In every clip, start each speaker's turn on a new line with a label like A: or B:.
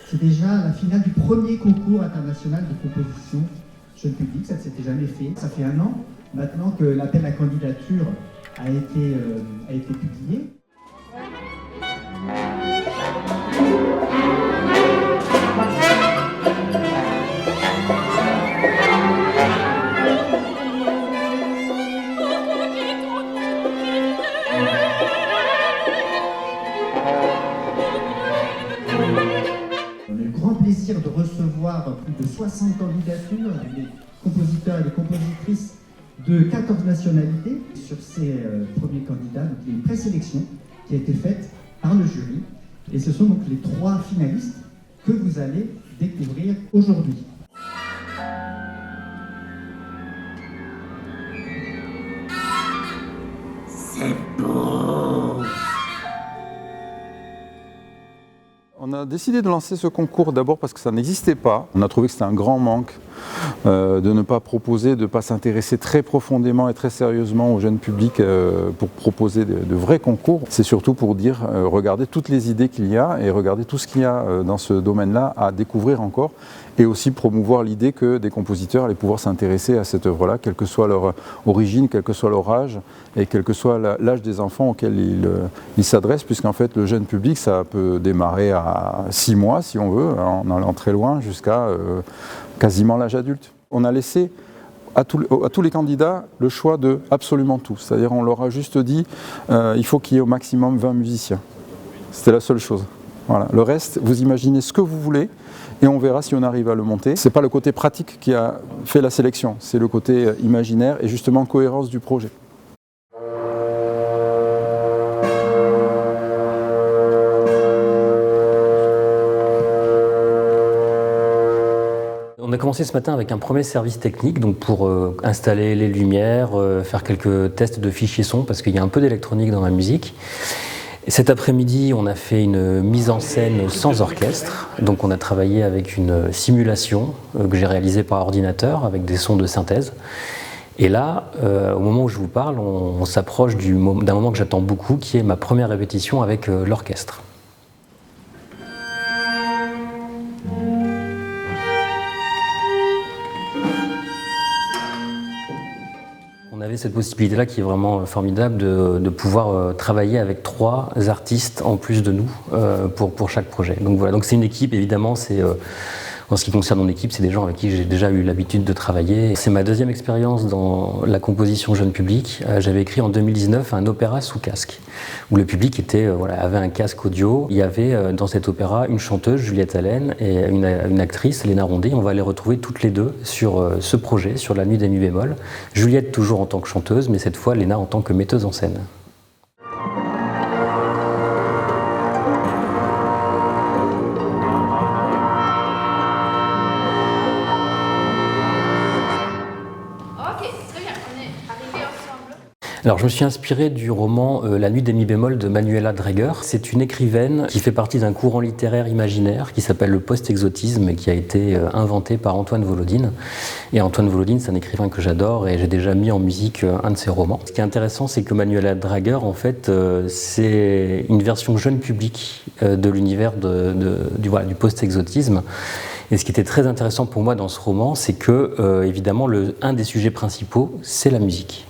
A: C'est déjà la finale du premier concours international de composition jeune public, ça ne s'était jamais fait. Ça fait 1 an maintenant que l'appel à candidature a été publié. On a eu le grand plaisir de recevoir plus de 60 candidatures, des compositeurs et des compositrices de 14 nationalités. Sur ces premiers candidats, donc, il y a une présélection qui a été faite par le jury. Et ce sont donc les 3 finalistes que vous allez découvrir aujourd'hui.
B: C'est beau.
C: On a décidé de lancer ce concours d'abord parce que ça n'existait pas. On a trouvé que c'était un grand manque de ne pas proposer, de ne pas s'intéresser très profondément et très sérieusement au jeune public pour proposer de vrais concours. C'est surtout pour dire, regardez toutes les idées qu'il y a et regardez tout ce qu'il y a dans ce domaine-là à découvrir encore, et aussi promouvoir l'idée que des compositeurs allaient pouvoir s'intéresser à cette œuvre-là, quelle que soit leur origine, quel que soit leur âge et quel que soit l'âge des enfants auxquels ils s'adressent, puisqu'en fait le jeune public, ça peut démarrer à 6 mois si on veut, en allant très loin jusqu'à quasiment l'âge adulte. On a laissé à tous les candidats le choix de absolument tout, c'est-à-dire on leur a juste dit il faut qu'il y ait au maximum 20 musiciens. C'était la seule chose. Voilà. Le reste, vous imaginez ce que vous voulez et on verra si on arrive à le monter. Ce n'est pas le côté pratique qui a fait la sélection, c'est le côté imaginaire et justement cohérence du projet.
D: On a commencé ce matin avec un premier service technique donc pour installer les lumières, faire quelques tests de fichiers son parce qu'il y a un peu d'électronique dans la musique. Et cet après-midi, on a fait une mise en scène sans orchestre. Donc on a travaillé avec une simulation que j'ai réalisée par ordinateur avec des sons de synthèse. Et là, au moment où je vous parle, on s'approche d'un moment que j'attends beaucoup, qui est ma première répétition avec l'orchestre. On avait cette possibilité-là qui est vraiment formidable de pouvoir travailler avec 3 artistes en plus de nous pour chaque projet. Donc voilà, donc c'est une équipe évidemment, en ce qui concerne mon équipe, c'est des gens avec qui j'ai déjà eu l'habitude de travailler. C'est ma 2e expérience dans la composition jeune public. J'avais écrit en 2019 un opéra sous casque, où le public avait un casque audio. Il y avait dans cet opéra une chanteuse, Juliette Allen, et une actrice, Léna Rondé. On va les retrouver toutes les deux sur ce projet, sur La Nuit des Mi bémol. Juliette toujours en tant que chanteuse, mais cette fois Léna en tant que metteuse en scène. Alors je me suis inspiré du roman La Nuit des Mi bémol de Manuela Dreger. C'est une écrivaine qui fait partie d'un courant littéraire imaginaire qui s'appelle le post-exotisme et qui a été inventé par Antoine Volodine. Et Antoine Volodine, c'est un écrivain que j'adore et j'ai déjà mis en musique un de ses romans. Ce qui est intéressant, c'est que Manuela Dreger, en fait, c'est une version jeune public de l'univers du post-exotisme. Et ce qui était très intéressant pour moi dans ce roman, c'est que, évidemment, un des sujets principaux, c'est la musique.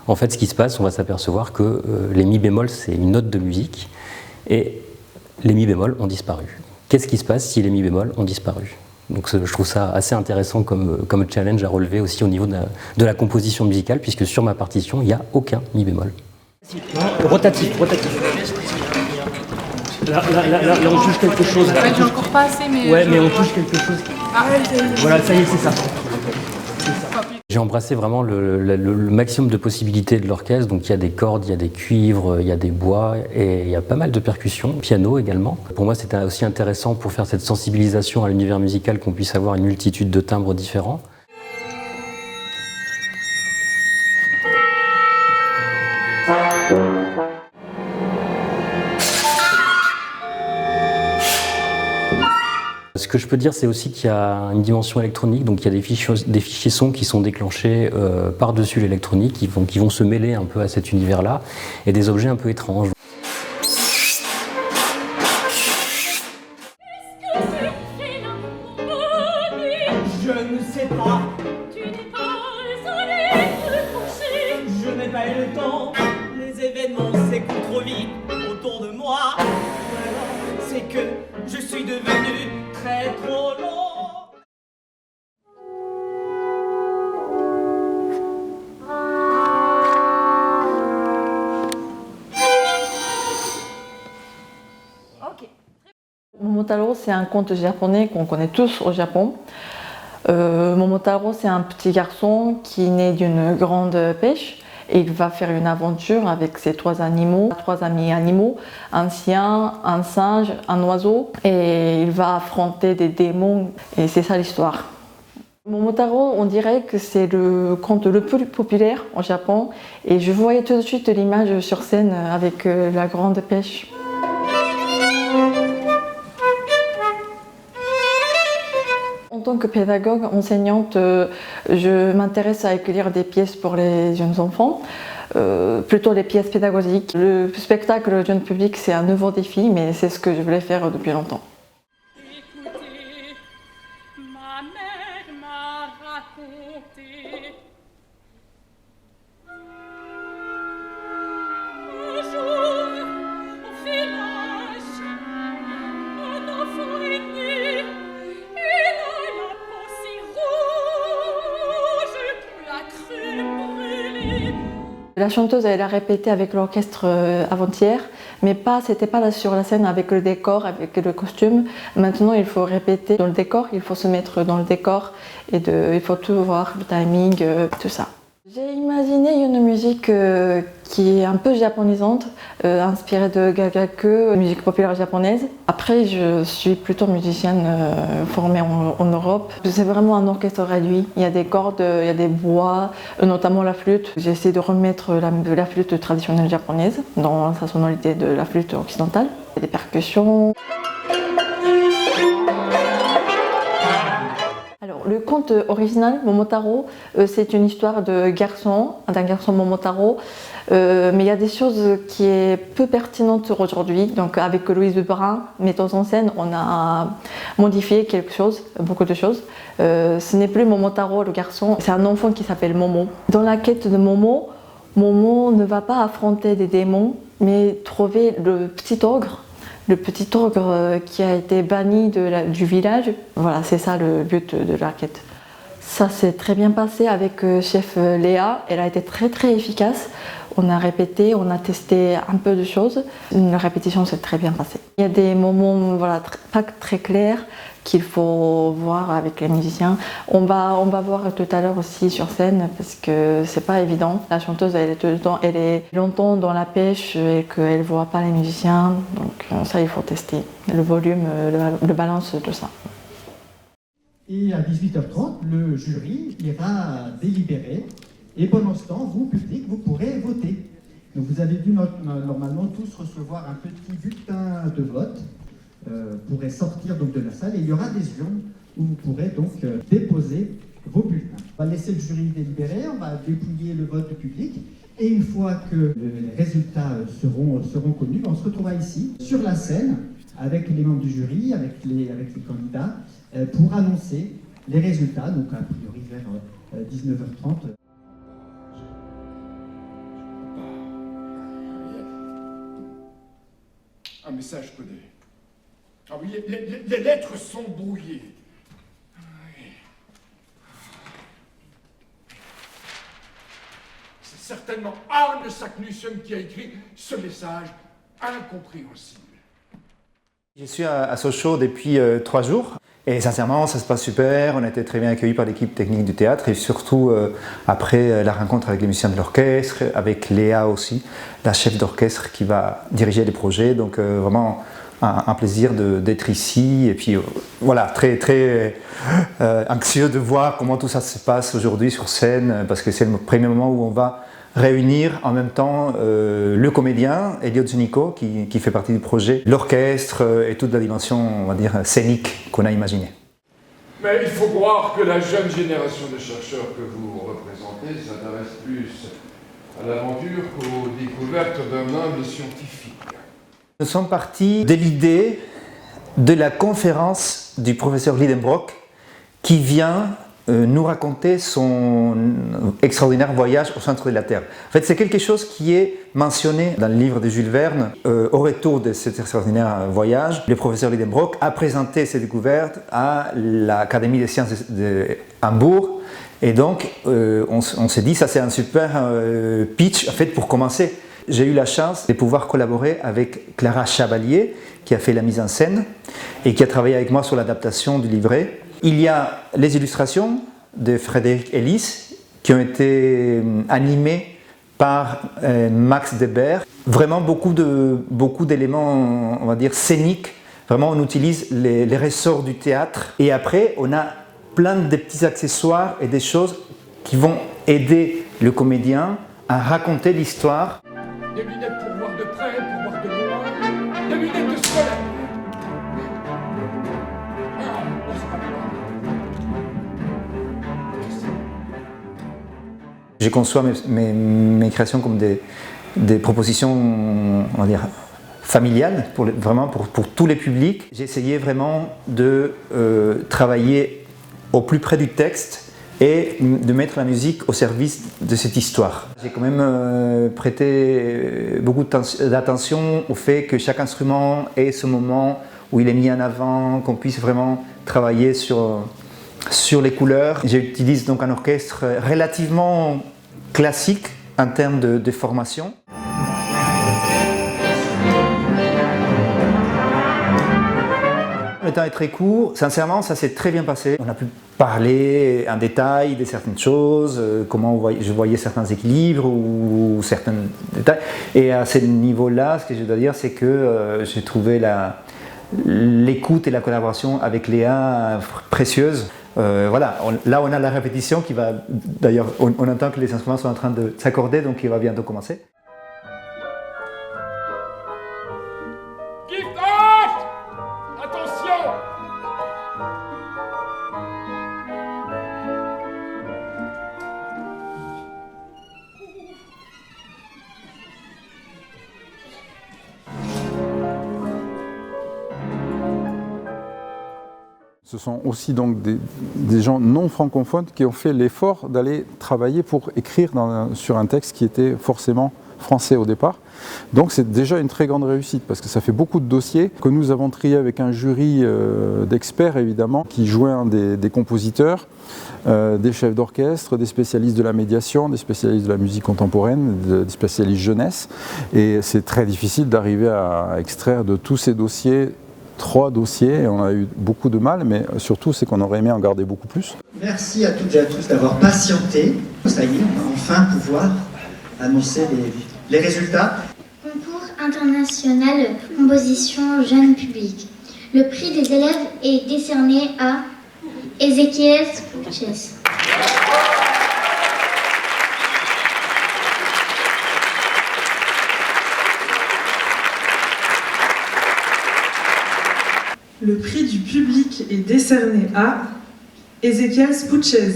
D: En fait, ce qui se passe, on va s'apercevoir que les mi bémol, c'est une note de musique, et les mi bémol ont disparu. Qu'est-ce qui se passe si les mi bémol ont disparu? Donc je trouve ça assez intéressant comme challenge à relever aussi au niveau de la composition musicale, puisque sur ma partition, il n'y a aucun mi bémol.
E: Rotatif. Là, on touche quelque chose.
F: En fait, j'ai encore pas assez, mais...
E: Ouais, mais on touche quelque chose. Voilà, ça y est, c'est ça.
D: J'ai embrassé vraiment le maximum de possibilités de l'orchestre, donc il y a des cordes, il y a des cuivres, il y a des bois et il y a pas mal de percussions, piano également. Pour moi c'était aussi intéressant pour faire cette sensibilisation à l'univers musical qu'on puisse avoir une multitude de timbres différents. que je peux dire, c'est aussi qu'il y a une dimension électronique, donc il y a des fichiers sons qui sont déclenchés par-dessus l'électronique, qui vont se mêler un peu à cet univers-là, et des objets un peu étranges.
E: Je ne sais pas.
F: Tu n'es pas allé te coucher.
E: Je n'ai pas eu le temps. Les événements s'écoulent trop vite autour de moi. C'est que je suis devenu très trop lent.
F: Ok.
G: Momotaro, c'est un conte japonais qu'on connaît tous au Japon. Momotaro, c'est un petit garçon qui naît d'une grande pêche et il va faire une aventure avec ses trois amis animaux, un chien, un singe, un oiseau, et il va affronter des démons et c'est ça l'histoire. Momotaro, on dirait que c'est le conte le plus populaire au Japon et je voyais tout de suite l'image sur scène avec la grande pêche. En tant que pédagogue, enseignante, je m'intéresse à écrire des pièces pour les jeunes enfants, plutôt les pièces pédagogiques. Le spectacle jeune public, c'est un nouveau défi, mais c'est ce que je voulais faire depuis longtemps.
F: Écoutez, ma mère m'a raconté. Un jour, au village, un enfant est né. Il a la peau si rouge qu'on l'a cru brûler.
G: La chanteuse, elle a répété avec l'orchestre avant-hier, mais c'était pas là sur la scène avec le décor, avec le costume. Maintenant, il faut répéter dans le décor, il faut se mettre dans le décor et il faut tout voir, le timing, tout ça. J'ai imaginé une musique qui est un peu japonisante, inspirée de gagaku, musique populaire japonaise. Après, je suis plutôt musicienne formée en Europe. C'est vraiment un orchestre réduit. Il y a des cordes, il y a des bois, notamment la flûte. J'ai essayé de remettre la flûte traditionnelle japonaise dans sa sonorité de la flûte occidentale. Il y a des percussions. Alors, le conte original, Momotaro, c'est une histoire d'un garçon Momotaro, mais il y a des choses qui sont peu pertinentes aujourd'hui. Donc, avec Louise Brun, metteuse en scène, on a modifié beaucoup de choses. Ce n'est plus Momotaro, le garçon, c'est un enfant qui s'appelle Momo. Dans la quête de Momo, Momo ne va pas affronter des démons, mais trouver le petit ogre qui a été banni du village. Voilà, c'est ça le but de la quête. Ça s'est très bien passé avec chef Léa, elle a été très très efficace. On a répété, on a testé un peu de choses. La répétition s'est très bien passée. Il y a des moments pas très clairs qu'il faut voir avec les musiciens. On va voir tout à l'heure aussi sur scène parce que c'est pas évident. La chanteuse, elle est longtemps dans la pêche et qu'elle voit pas les musiciens. Donc ça, il faut tester le volume, le balance, tout ça.
A: Et à 18h30, le jury ira délibérer. Et pendant ce temps, vous, public, vous pourrez voter. Donc vous avez dû normalement tous recevoir un petit bulletin de vote. Pourrait sortir donc de la salle et il y aura des urnes où vous pourrez donc déposer vos bulletins. On va laisser le jury délibérer, on va dépouiller le vote du public et une fois que les résultats seront connus, on se retrouvera ici sur la scène avec les membres du jury, avec les candidats pour annoncer les résultats, donc a priori vers 19h30.
B: Un message codé. Ah oui, les lettres sont brouillées. Oui. C'est certainement Arne Saknussemm qui a écrit ce message incompréhensible.
H: Je suis à Sochaux depuis 3 jours et sincèrement ça se passe super, on a été très bien accueillis par l'équipe technique du théâtre et surtout après la rencontre avec les musiciens de l'orchestre, avec Léa aussi, la chef d'orchestre qui va diriger les projets, donc vraiment un plaisir d'être ici et puis voilà, très très anxieux de voir comment tout ça se passe aujourd'hui sur scène parce que c'est le premier moment où on va réunir en même temps le comédien, Elliot Zunico, qui fait partie du projet, l'orchestre et toute la dimension, on va dire, scénique qu'on a imaginée.
B: Mais il faut croire que la jeune génération de chercheurs que vous représentez s'intéresse plus à l'aventure qu'aux découvertes d'un humble scientifique.
H: Nous sommes partis de l'idée de la conférence du professeur Lidenbrock qui vient nous raconter son extraordinaire voyage au centre de la Terre. En fait, c'est quelque chose qui est mentionné dans le livre de Jules Verne. Au retour de cet extraordinaire voyage, le professeur Lidenbrock a présenté ses découvertes à l'Académie des sciences de Hambourg. Et donc, on s'est dit, ça c'est un super pitch en fait, pour commencer. J'ai eu la chance de pouvoir collaborer avec Clara Chavalier, qui a fait la mise en scène et qui a travaillé avec moi sur l'adaptation du livret. Il y a les illustrations de Frédéric Ellis qui ont été animées par Max Deber. Vraiment beaucoup d'éléments, on va dire, scéniques. Vraiment, on utilise les ressorts du théâtre. Et après, on a plein de petits accessoires et des choses qui vont aider le comédien à raconter l'histoire.
B: Des lunettes pour voir de près, pour voir de loin, des lunettes de soleil.
H: Je conçois mes créations comme des propositions, on va dire, familiales, vraiment pour tous les publics. J'ai essayé vraiment de travailler au plus près du texte et de mettre la musique au service de cette histoire. J'ai quand même prêté beaucoup d'attention au fait que chaque instrument ait ce moment où il est mis en avant, qu'on puisse vraiment travailler sur les couleurs. J'utilise donc un orchestre relativement classique en termes de formation. Le temps est très court, sincèrement ça s'est très bien passé. On a pu parler en détail de certaines choses, comment je voyais certains équilibres ou certains détails. Et à ce niveau-là, ce que je dois dire, c'est que j'ai trouvé l'écoute et la collaboration avec Léa précieuse. Voilà, là on a la répétition qui va, d'ailleurs on entend que les instruments sont en train de s'accorder, donc il va bientôt commencer.
C: Ce sont aussi donc des gens non francophones qui ont fait l'effort d'aller travailler pour écrire sur un texte qui était forcément français au départ. Donc c'est déjà une très grande réussite parce que ça fait beaucoup de dossiers que nous avons triés avec un jury d'experts évidemment qui joignent des compositeurs, des chefs d'orchestre, des spécialistes de la médiation, des spécialistes de la musique contemporaine, des spécialistes jeunesse. Et c'est très difficile d'arriver à extraire de tous ces dossiers 3 dossiers, et on a eu beaucoup de mal, mais surtout c'est qu'on aurait aimé en garder beaucoup plus.
A: Merci à toutes et à tous d'avoir patienté. Ça y est, on va enfin pouvoir annoncer les résultats.
I: Concours international composition jeune public. Le prix des élèves est décerné à Ezequiel Spouches.
J: Le prix du public est décerné à Ezequiel Spouches.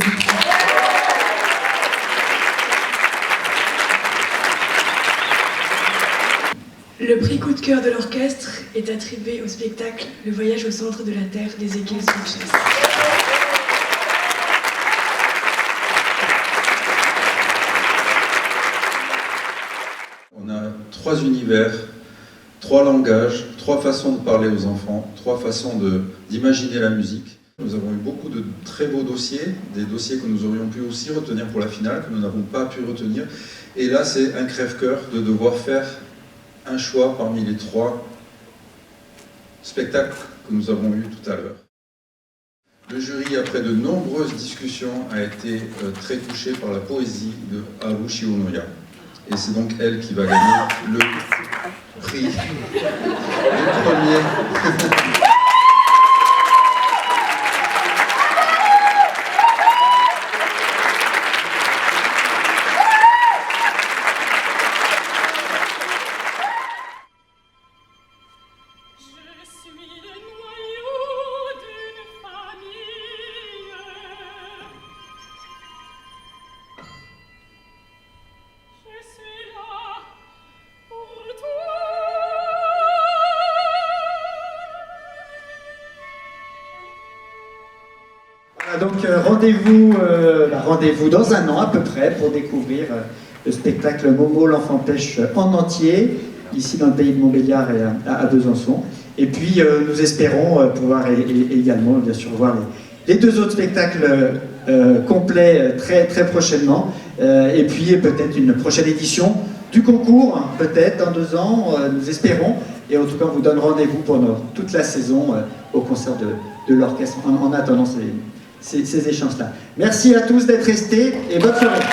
J: Le prix coup de cœur de l'orchestre est attribué au spectacle Le voyage au centre de la Terre d'Ezequiel Spouches.
C: On a 3 univers, 3 langages, 3 façons de parler aux enfants, 3 façons d'imaginer la musique. Nous avons eu beaucoup de très beaux dossiers, des dossiers que nous aurions pu aussi retenir pour la finale, que nous n'avons pas pu retenir. Et là, c'est un crève-cœur de devoir faire un choix parmi les 3 spectacles que nous avons eus tout à l'heure. Le jury, après de nombreuses discussions, a été très touché par la poésie de Haru Shionoya. Et c'est donc elle qui va gagner le prix du premier.
A: Donc rendez-vous dans un an à peu près pour découvrir le spectacle Momo l'enfant pêche en entier, ici dans le pays de Montbéliard et à Besançon. Et puis nous espérons pouvoir également bien sûr voir les deux autres spectacles complets très prochainement. Et puis peut-être une prochaine édition du concours, peut-être dans 2 ans, nous espérons. Et en tout cas, on vous donne rendez-vous pendant toute la saison au concert de l'orchestre en attendant ces échanges-là. Merci à tous d'être restés et bonne soirée.